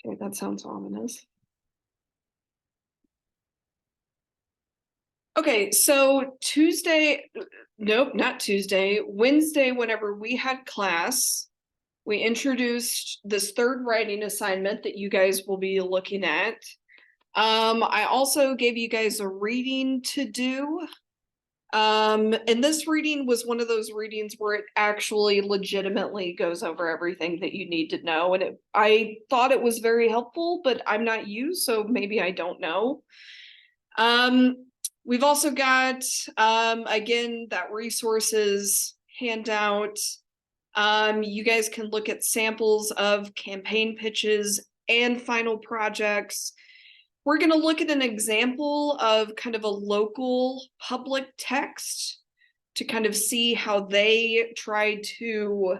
Okay, that sounds ominous. Okay, so Wednesday, whenever we had class, we introduced this third writing assignment that you guys will be looking at. I also gave you guys a reading to do. And this reading was one of those readings where it actually legitimately goes over everything that you need to know. And I thought it was very helpful, but I'm not you, so maybe I don't know. We've also got, again, that resources handout. You guys can look at samples of campaign pitches and final projects. We're going to look at an example of kind of a local public text to kind of see how they try to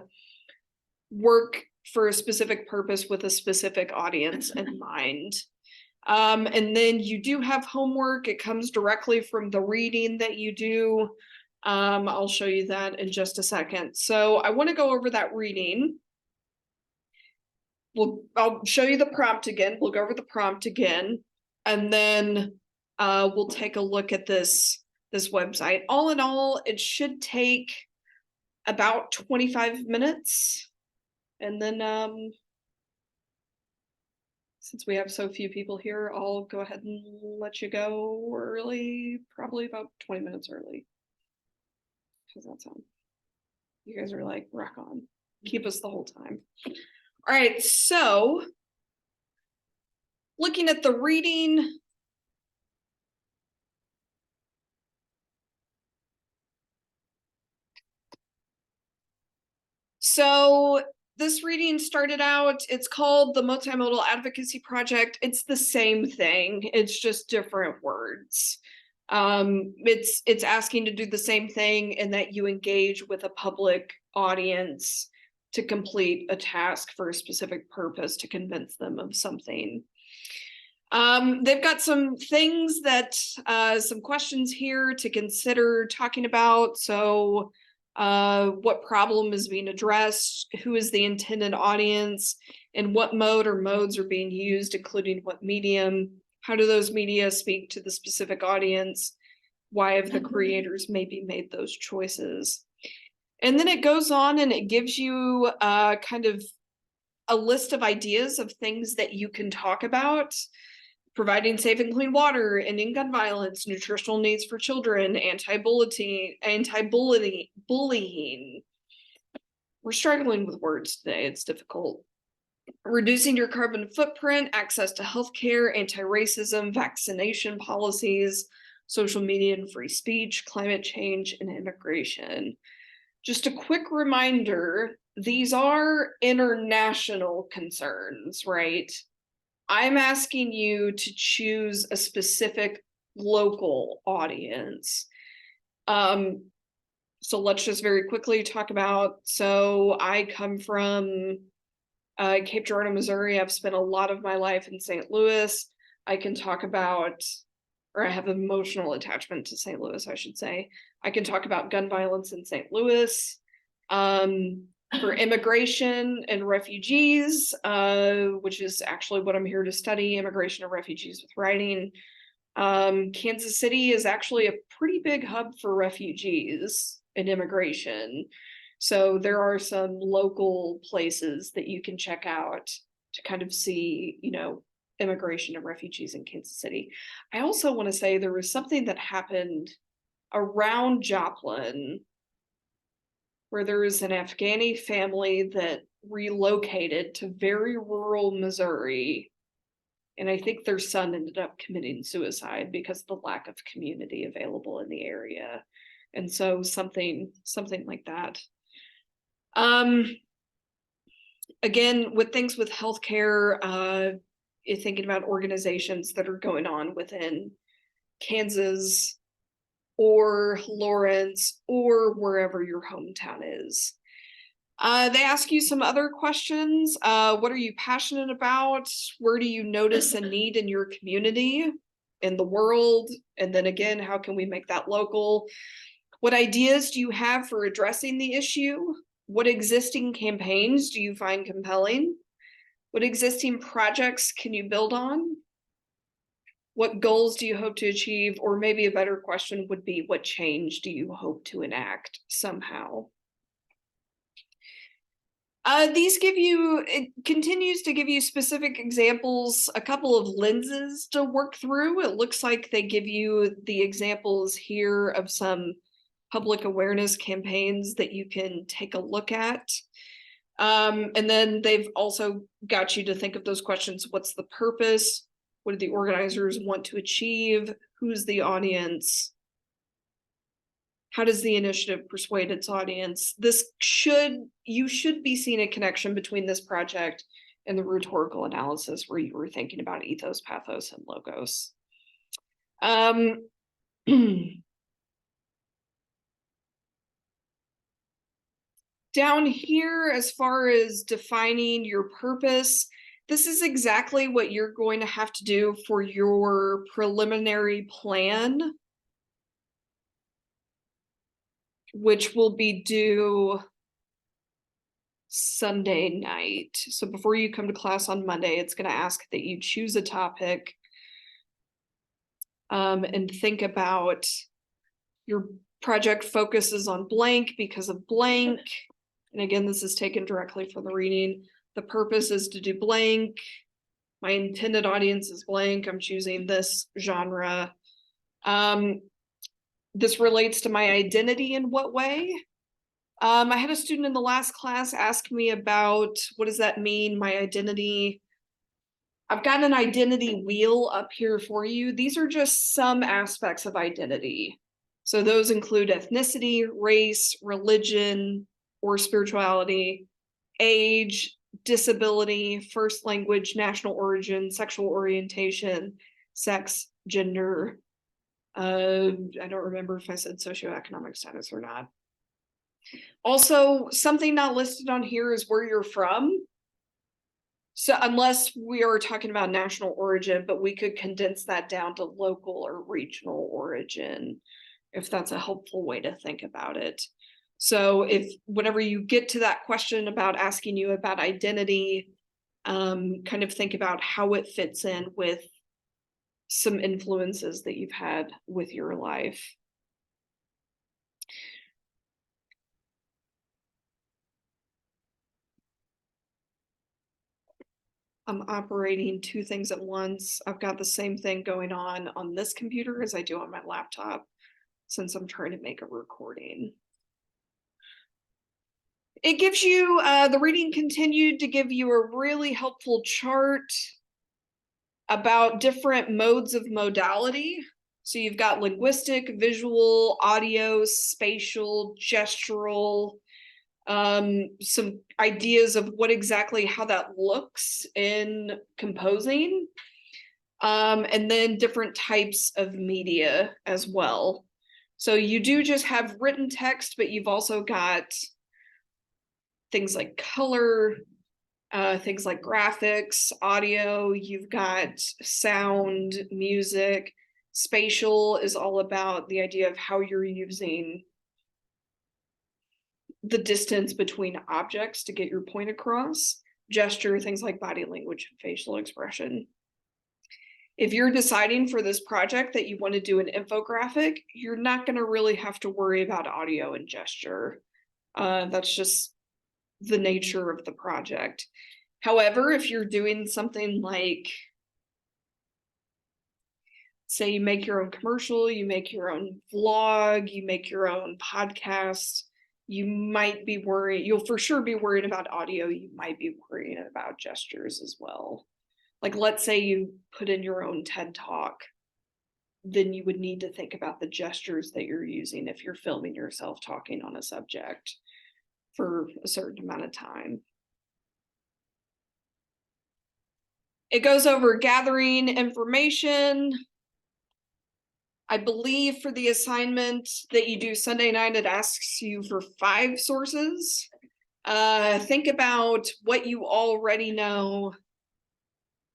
work for a specific purpose with a specific audience in mind. And then you do have homework. It comes directly from the reading that you do. I'll show you that in just a second. So I want to go over that reading. I'll show you the prompt again. We'll go over the prompt again, and then we'll take a look at this website. All in all, it should take about 25 minutes. And then since we have so few people here, I'll go ahead and let you go early, probably about 20 minutes early. How's that sound? You guys are like, rock on. Keep us the whole time. All right, so looking at the reading, so this reading started out, it's called the Multimodal Advocacy Project. It's the same thing, it's just different words. It's asking to do the same thing in that you engage with a public audience to complete a task for a specific purpose to convince them of something. They've got some things that, some questions here to consider talking about. So what problem is being addressed, who is the intended audience, and what mode or modes are being used, including what medium, how do those media speak to the specific audience, why have the creators maybe made those choices. And then it goes on and it gives you kind of a list of ideas of things that you can talk about: providing safe and clean water, ending gun violence, nutritional needs for children, anti-bullying. We're struggling with words today, it's difficult. Reducing your carbon footprint, access to healthcare, anti-racism, vaccination policies, social media and free speech, climate change, and immigration. Just a quick reminder, these are international concerns, right? I'm asking you to choose a specific local audience. So let's just very quickly talk about, so I come from Cape Girardeau, Missouri. I've spent a lot of my life in St. Louis. I can talk about, or I have an emotional attachment to St. Louis, I should say. I can talk about gun violence in St. Louis. For immigration and refugees, which is actually what I'm here to study, immigration and refugees with writing. Kansas City is actually a pretty big hub for refugees and immigration. So there are some local places that you can check out to kind of see, you know, immigration and refugees in Kansas City. I also want to say there was something that happened around Joplin where there was an Afghani family that relocated to very rural Missouri. And I think their son ended up committing suicide because of the lack of community available in the area. And so something like that. Again, with things with healthcare, you're thinking about organizations that are going on within Kansas or Lawrence or wherever your hometown is. They ask you some other questions. What are you passionate about? Where do you notice a need in your community, in the world? And then again, how can we make that local? What ideas do you have for addressing the issue? What existing campaigns do you find compelling? What existing projects can you build on? What goals do you hope to achieve? Or maybe a better question would be, what change do you hope to enact somehow? It continues to give you specific examples, a couple of lenses to work through. It looks like they give you the examples here of some public awareness campaigns that you can take a look at. And then they've also got you to think of those questions. What's the purpose? What do the organizers want to achieve? Who's the audience? How does the initiative persuade its audience? You should be seeing a connection between this project and the rhetorical analysis where you were thinking about ethos, pathos, and logos. Down here, as far as defining your purpose, this is exactly what you're going to have to do for your preliminary plan, which will be due Sunday night. So before you come to class on Monday, it's going to ask that you choose a topic and think about your project focuses on blank because of blank. And again, this is taken directly from the reading. The purpose is to do blank. My intended audience is blank. I'm choosing this genre. This relates to my identity in what way? I had a student in the last class ask me about, what does that mean, my identity? I've got an identity wheel up here for you. These are just some aspects of identity. So those include ethnicity, race, religion, or spirituality, age, disability, first language, national origin, sexual orientation, sex, gender. I don't remember if I said socioeconomic status or not. Also, something not listed on here is where you're from. So unless we are talking about national origin, but we could condense that down to local or regional origin, if that's a helpful way to think about it. So if whenever you get to that question about asking you about identity, kind of think about how it fits in with some influences that you've had with your life. I'm operating two things at once. I've got the same thing going on this computer as I do on my laptop, since I'm trying to make a recording. It gives you, the reading continued to give you a really helpful chart about different modes of modality. So you've got linguistic, visual, audio, spatial, gestural, some ideas of what exactly how that looks in composing, and then different types of media as well. So you do just have written text, but you've also got things like color, things like graphics, audio, you've got sound, music. Spatial is all about the idea of how you're using the distance between objects to get your point across. Gesture, things like body language and facial expression. If you're deciding for this project that you want to do an infographic, you're not going to really have to worry about audio and gesture. That's just the nature of the project. However, if you're doing something like, say you make your own commercial, you make your own vlog, you make your own podcast, you might be worried, you'll for sure be worried about audio, you might be worrying about gestures as well. Like let's say you put in your own TED Talk, then you would need to think about the gestures that you're using if you're filming yourself talking on a subject for a certain amount of time. It goes over gathering information. I believe for the assignment that you do Sunday night, it asks you for 5 sources. Think about what you already know,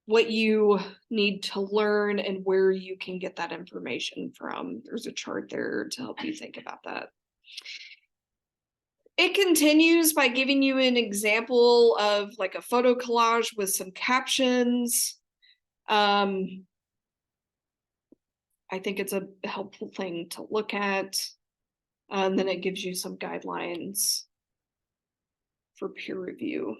what you need to learn, and where you can get that information from. There's a chart there to help you think about that. It continues by giving you an example of like a photo collage with some captions. I think it's a helpful thing to look at. And then it gives you some guidelines for peer review.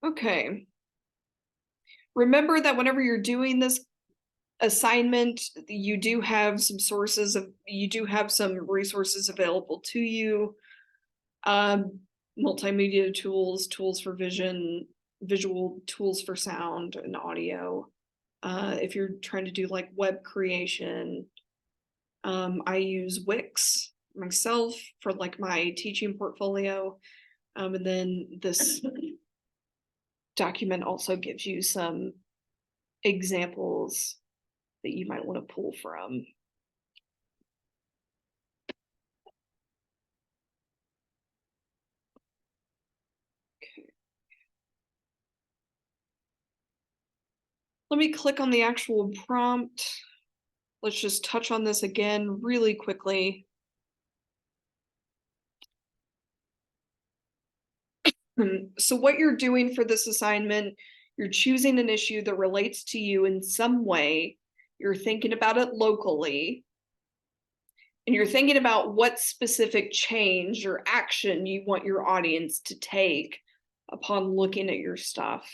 Okay. Remember that whenever you're doing this assignment, you do have some resources available to you. Multimedia tools, tools for vision, visual tools for sound and audio. If you're trying to do like web creation, I use Wix myself for like my teaching portfolio. And then this document also gives you some examples that you might want to pull from. Okay. Let me click on the actual prompt. Let's just touch on this again really quickly. So what you're doing for this assignment, you're choosing an issue that relates to you in some way. You're thinking about it locally. And you're thinking about what specific change or action you want your audience to take upon looking at your stuff.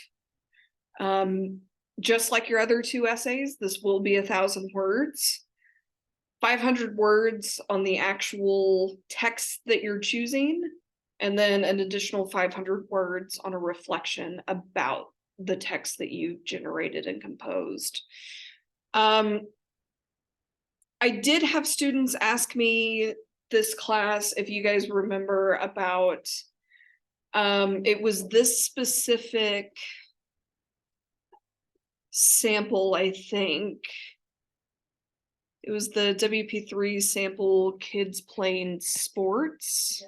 Just like your other two essays, this will be 1,000 words. 500 words on the actual text that you're choosing, and then an additional 500 words on a reflection about the text that you generated and composed. I did have students ask me this class, if you guys remember, about it was this specific sample, I think. It was the WP3 sample kids playing sports.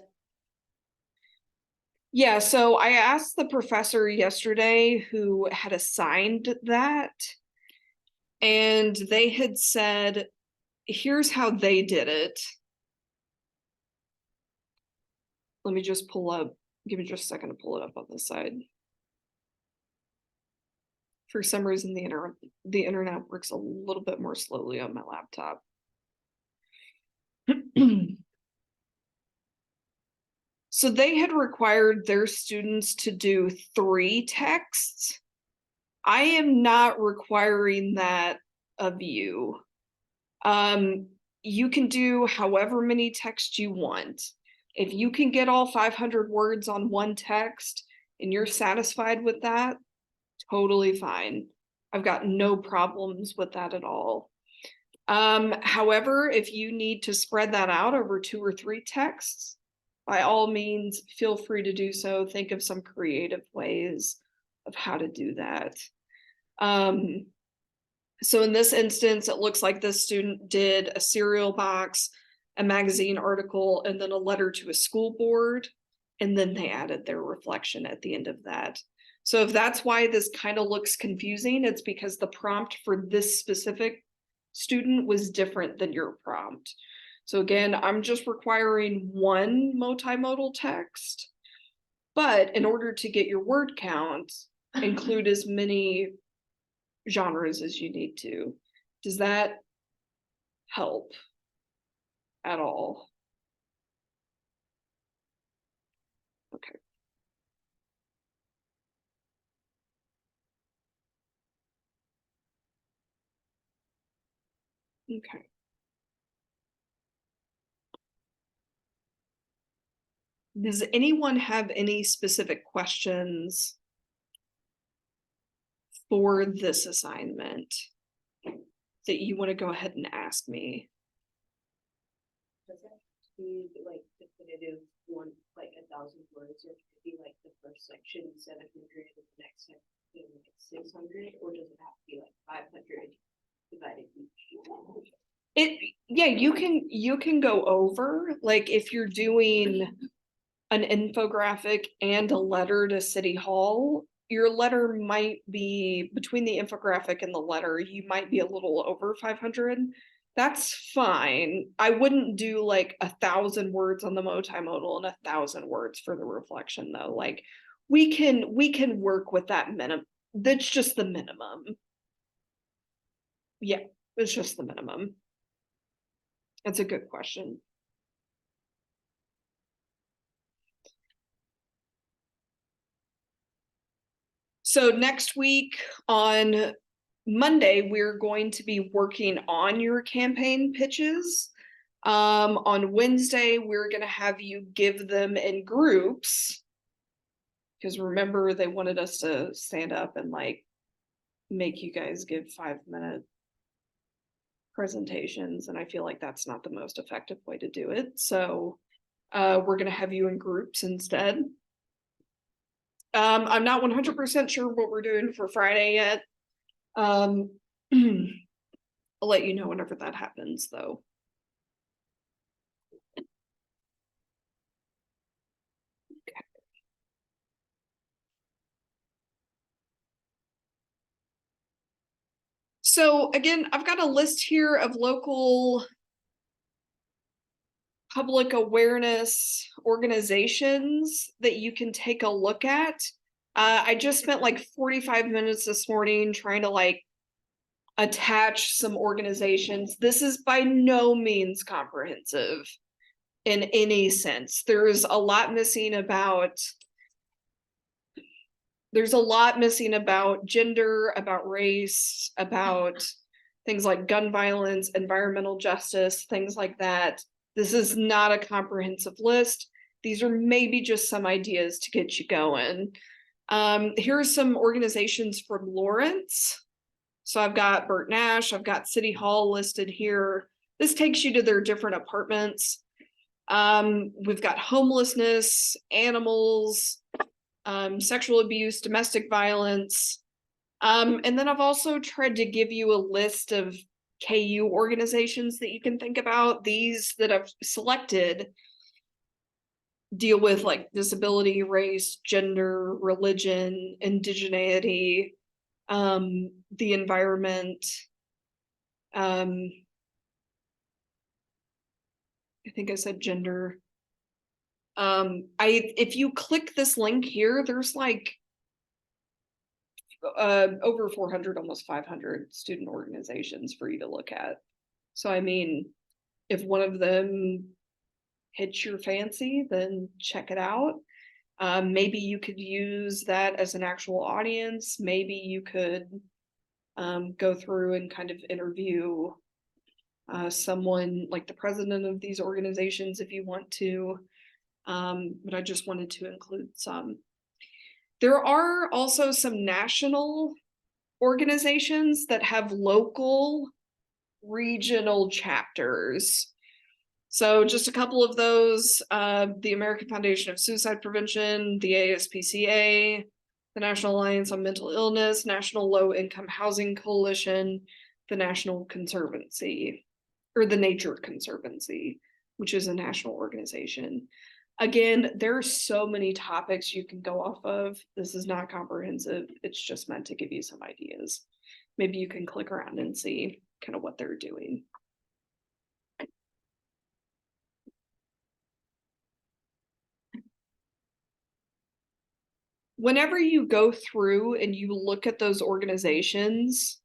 Yeah, so I asked the professor yesterday who had assigned that, and they had said, here's how they did it. Let me just pull up, give me just a second to pull it up on this side. For some reason, the internet works a little bit more slowly on my laptop. So they had required their students to do 3 texts. I am not requiring that of you. You can do however many texts you want. If you can get all 500 words on one text and you're satisfied with that, totally fine. I've got no problems with that at all. However, if you need to spread that out over 2 or 3 texts, by all means, feel free to do so. Think of some creative ways of how to do that. So in this instance, it looks like this student did a cereal box, a magazine article, and then a letter to a school board, and then they added their reflection at the end of that. So if that's why this kind of looks confusing, it's because the prompt for this specific student was different than your prompt. So again, I'm just requiring 1 multimodal text, but in order to get your word count, include as many genres as you need to. Does that help at all? Okay. Okay. Does anyone have any specific questions for this assignment that you want to go ahead and ask me? Does it be like definitive one, like 1,000 words, or could it be like the first section 700 and the next section like 600, or does it have to be like 500 divided each? Yeah, you can go over, like if you're doing an infographic and a letter to City Hall, your letter might be, between the infographic and the letter, you might be a little over 500. That's fine. I wouldn't do like 1,000 words on the multimodal and 1,000 words for the reflection though. Like we can work with that minimum. That's just the minimum. Yeah, it's just the minimum. That's a good question. So next week on Monday, we're going to be working on your campaign pitches. On Wednesday, we're going to have you give them in groups. Because remember, they wanted us to stand up and like make you guys give 5-minute presentations. And I feel like that's not the most effective way to do it. So we're going to have you in groups instead. I'm not 100% sure what we're doing for Friday yet. I'll let you know whenever that happens, though. Okay. So again, I've got a list here of local public awareness organizations that you can take a look at. I just spent like 45 minutes this morning trying to like attach some organizations. This is by no means comprehensive in any sense. There's a lot missing about gender, about race, about things like gun violence, environmental justice, things like that. This is not a comprehensive list. These are maybe just some ideas to get you going. Here are some organizations from Lawrence. So I've got Bert Nash, I've got City Hall listed here. This takes you to their different apartments. We've got homelessness, animals, sexual abuse, domestic violence. And then I've also tried to give you a list of KU organizations that you can think about. These that I've selected deal with like disability, race, gender, religion, indigeneity, the environment. I think I said gender. If you click this link here, there's like over 400, almost 500 student organizations for you to look at. So I mean, if one of them hits your fancy, then check it out. Maybe you could use that as an actual audience. Maybe you could go through and kind of interview someone like the president of these organizations if you want to. But I just wanted to include some. There are also some national organizations that have local regional chapters. So just a couple of those, the American Foundation of Suicide Prevention, the ASPCA, the National Alliance on Mental Illness, National Low Income Housing Coalition, the National Conservancy, or the Nature Conservancy, which is a national organization. Again, there are so many topics you can go off of. This is not comprehensive. It's just meant to give you some ideas. Maybe you can click around and see kind of what they're doing. Whenever you go through and you look at those organizations,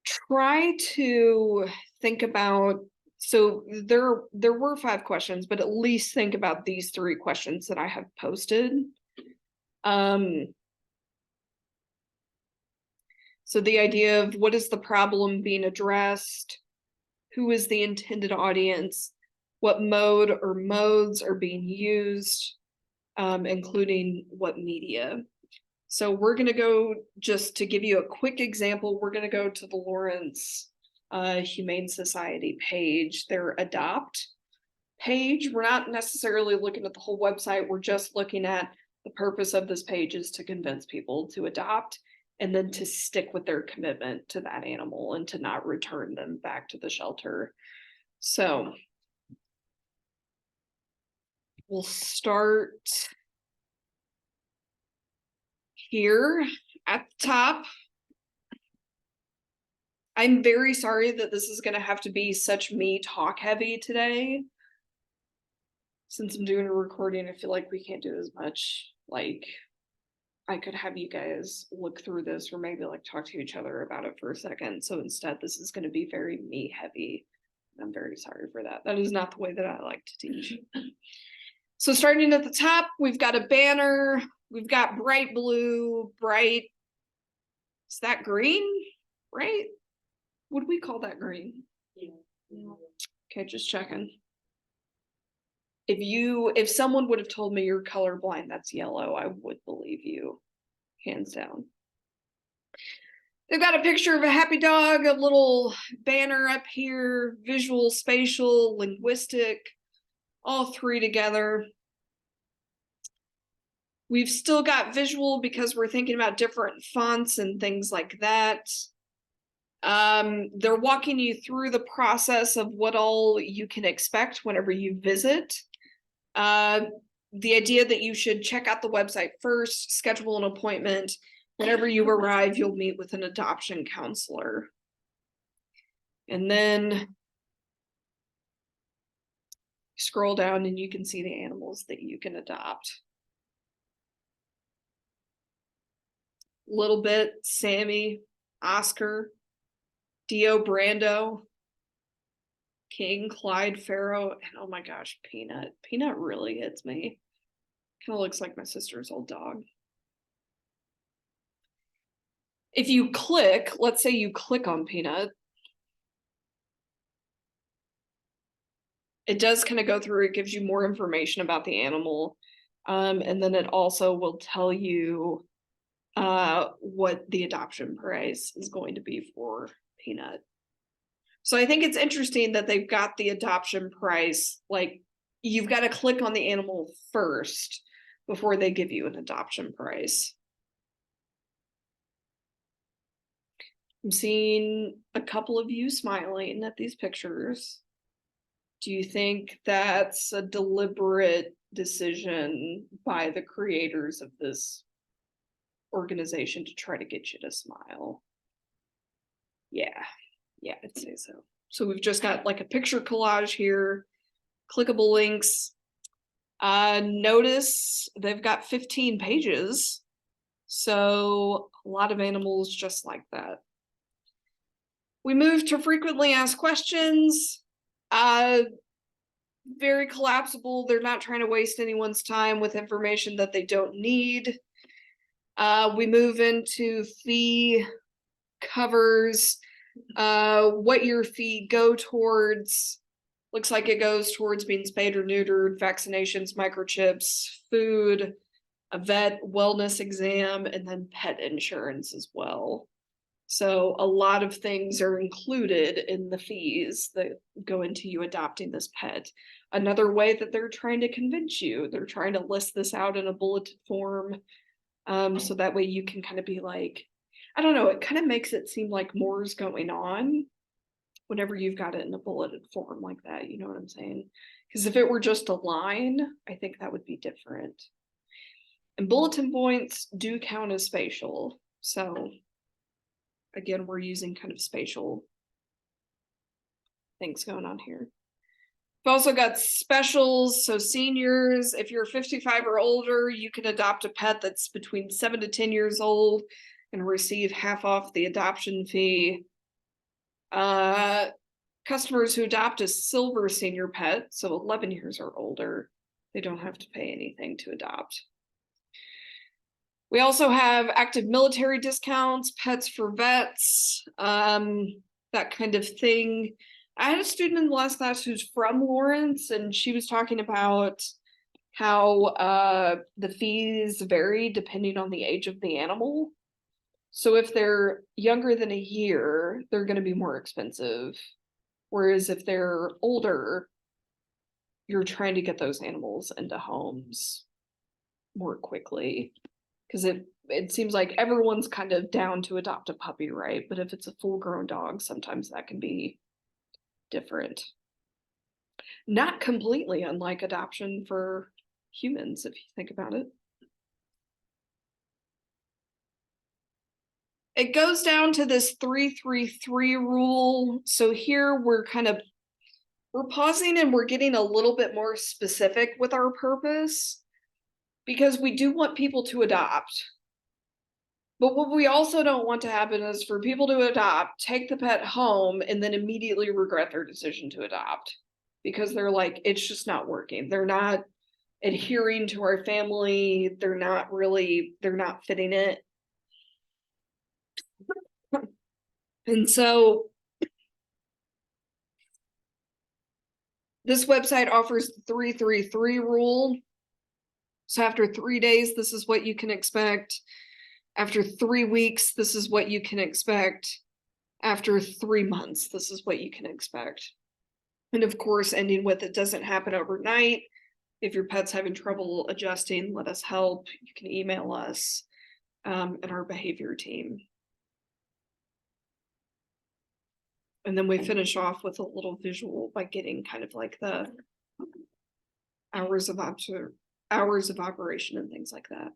try to think about, so there were 5 questions, but at least think about these 3 questions that I have posted. So the idea of what is the problem being addressed? Who is the intended audience? What mode or modes are being used, including what media? So we're going to go, just to give you a quick example, we're going to go to the Lawrence Humane Society page, their Adopt page. We're not necessarily looking at the whole website. We're just looking at the purpose of this page is to convince people to adopt and then to stick with their commitment to that animal and to not return them back to the shelter. So we'll start here at the top, I'm very sorry that this is going to have to be such me talk heavy today. Since I'm doing a recording, I feel like we can't do as much. Like, I could have you guys look through this or maybe like talk to each other about it for a second. So instead, this is going to be very me heavy. I'm very sorry for that. That is not the way that I like to teach. So starting at the top, we've got a banner. We've got bright blue, bright, is that green? Right? Would we call that green? Yeah. Okay, just checking. If someone would have told me you're colorblind, that's yellow, I would believe you, hands down. They've got a picture of a happy dog, a little banner up here, visual, spatial, linguistic, all three together. We've still got visual because we're thinking about different fonts and things like that. They're walking you through the process of what all you can expect whenever you visit. The idea that you should check out the website first, schedule an appointment. Whenever you arrive, you'll meet with an adoption counselor. And then scroll down and you can see the animals that you can adopt. Little Bit, Sammy, Oscar, Dio Brando, King, Clyde, Pharaoh, and oh my gosh, Peanut. Peanut really hits me. Kind of looks like my sister's old dog. If you click, let's say you click on Peanut, it does kind of go through, it gives you more information about the animal. And then it also will tell you what the adoption price is going to be for Peanut. So I think it's interesting that they've got the adoption price, like you've got to click on the animal first before they give you an adoption price. I'm seeing a couple of you smiling at these pictures. Do you think that's a deliberate decision by the creators of this organization to try to get you to smile? Yeah, I'd say so. So we've just got like a picture collage here, clickable links. Notice they've got 15 pages. So a lot of animals just like that. We move to frequently asked questions. Very collapsible. They're not trying to waste anyone's time with information that they don't need. We move into fee covers, what your fee go towards. Looks like it goes towards being spayed or neutered, vaccinations, microchips, food, a vet wellness exam, and then pet insurance as well. So a lot of things are included in the fees that go into you adopting this pet. Another way that they're trying to convince you, they're trying to list this out in a bulleted form. So that way you can kind of be like, I don't know, it kind of makes it seem like more is going on whenever you've got it in a bulleted form like that, you know what I'm saying? Because if it were just a line, I think that would be different. And bulletin points do count as spatial. So again, we're using kind of spatial things going on here. We've also got specials. So seniors, if you're 55 or older, you can adopt a pet that's between 7 to 10 years old and receive half off the adoption fee. Customers who adopt a silver senior pet, so 11 years or older, they don't have to pay anything to adopt. We also have active military discounts, pets for vets, that kind of thing. I had a student in the last class who's from Lawrence, and she was talking about how the fees vary depending on the age of the animal. So if they're younger than a year, they're going to be more expensive. Whereas if they're older, you're trying to get those animals into homes more quickly. Because it seems like everyone's kind of down to adopt a puppy, right? But if it's a full-grown dog, sometimes that can be different. Not completely unlike adoption for humans, if you think about it. it goes down to this 3-3-3 rule. So here we're pausing and we're getting a little bit more specific with our purpose because we do want people to adopt. But what we also don't want to happen is for people to adopt, take the pet home, and then immediately regret their decision to adopt because they're like, it's just not working. They're not adhering to our family. They're not fitting it. And so this website offers the 3-3-3 rule. So after 3 days, this is what you can expect. After 3 weeks, this is what you can expect. After 3 months, this is what you can expect. And of course, ending with it doesn't happen overnight. If your pet's having trouble adjusting, let us help. You can email us and our behavior team. And then we finish off with a little visual by getting kind of like the hours of operation and things like that.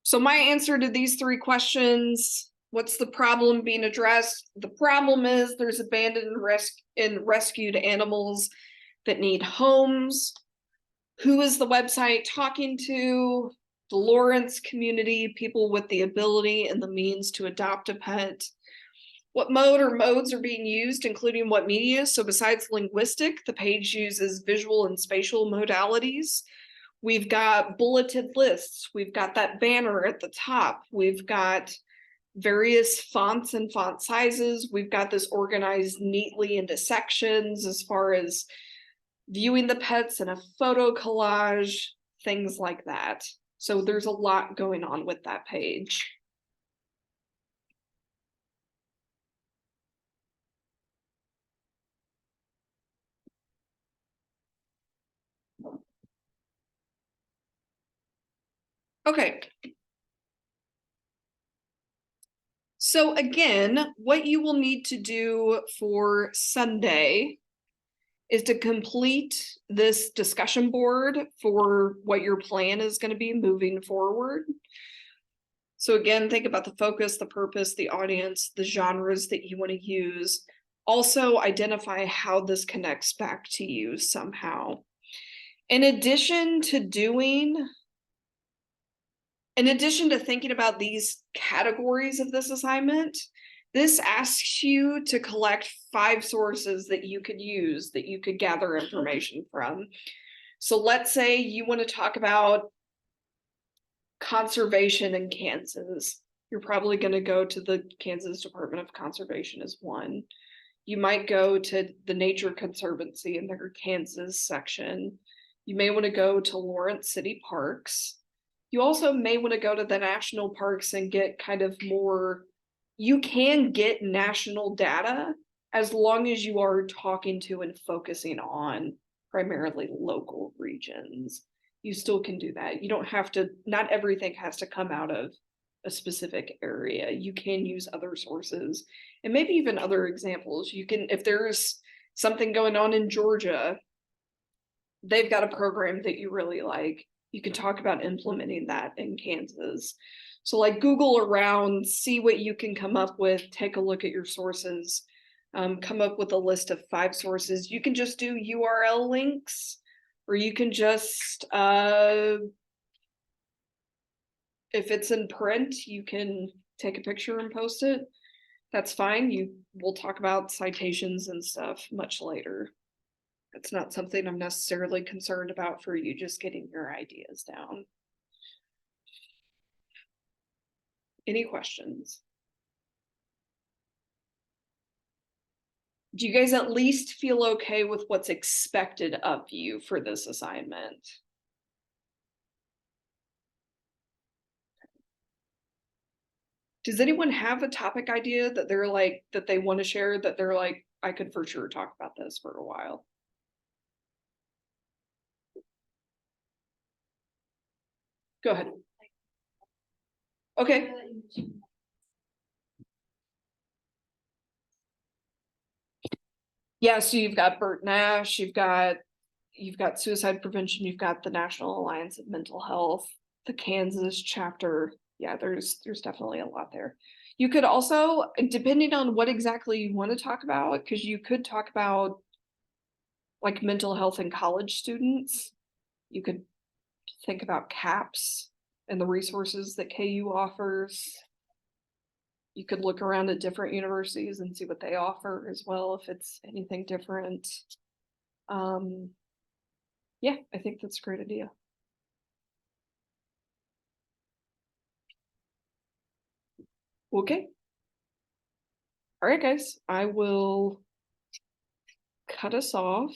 So my answer to these 3 questions: what's the problem being addressed? The problem is there's abandoned and rescued animals that need homes. Who is the website talking to? The Lawrence community, people with the ability and the means to adopt a pet. What mode or modes are being used, including what media? So besides linguistic, the page uses visual and spatial modalities. We've got bulleted lists. We've got that banner at the top. We've got various fonts and font sizes. We've got this organized neatly into sections as far as viewing the pets in a photo collage, things like that. So there's a lot going on with that page. Okay. So again, what you will need to do for Sunday is to complete this discussion board for what your plan is going to be moving forward. So again, think about the focus, the purpose, the audience, the genres that you want to use. Also identify how this connects back to you somehow. In addition to thinking about these categories of this assignment, this asks you to collect 5 sources that you could use, that you could gather information from. So let's say you want to talk about conservation in Kansas. You're probably going to go to the Kansas Department of Conservation as one. You might go to the Nature Conservancy in their Kansas section. You may want to go to Lawrence City Parks. You also may want to go to the national parks and get kind of more, you can get national data as long as you are talking to and focusing on primarily local regions. You still can do that. You don't have to, not everything has to come out of a specific area. You can use other sources and maybe even other examples. You can, if there's something going on in Georgia, they've got a program that you really like, you can talk about implementing that in Kansas. So like Google around, see what you can come up with, take a look at your sources, come up with a list of 5 sources. You can just do URL links, or you can just, if it's in print, you can take a picture and post it. That's fine. We'll talk about citations and stuff much later. It's not something I'm necessarily concerned about for you just getting your ideas down. Any questions? Do you guys at least feel okay with what's expected of you for this assignment? Does anyone have a topic idea that they're like, that they want to share, that they're like, I could for sure talk about this for a while? Go ahead. Okay. Yeah, so you've got Bert Nash, you've got, you've got suicide prevention, you've got the National Alliance of Mental Health, the Kansas chapter. Yeah, there's definitely a lot there. You could also, depending on what exactly you want to talk about, because you could talk about like mental health in college students. You could think about CAPS and the resources that KU offers. You could look around at different universities and see what they offer as well, if it's anything different. Yeah, I think that's a great idea. Okay. All right, guys, I will cut us off.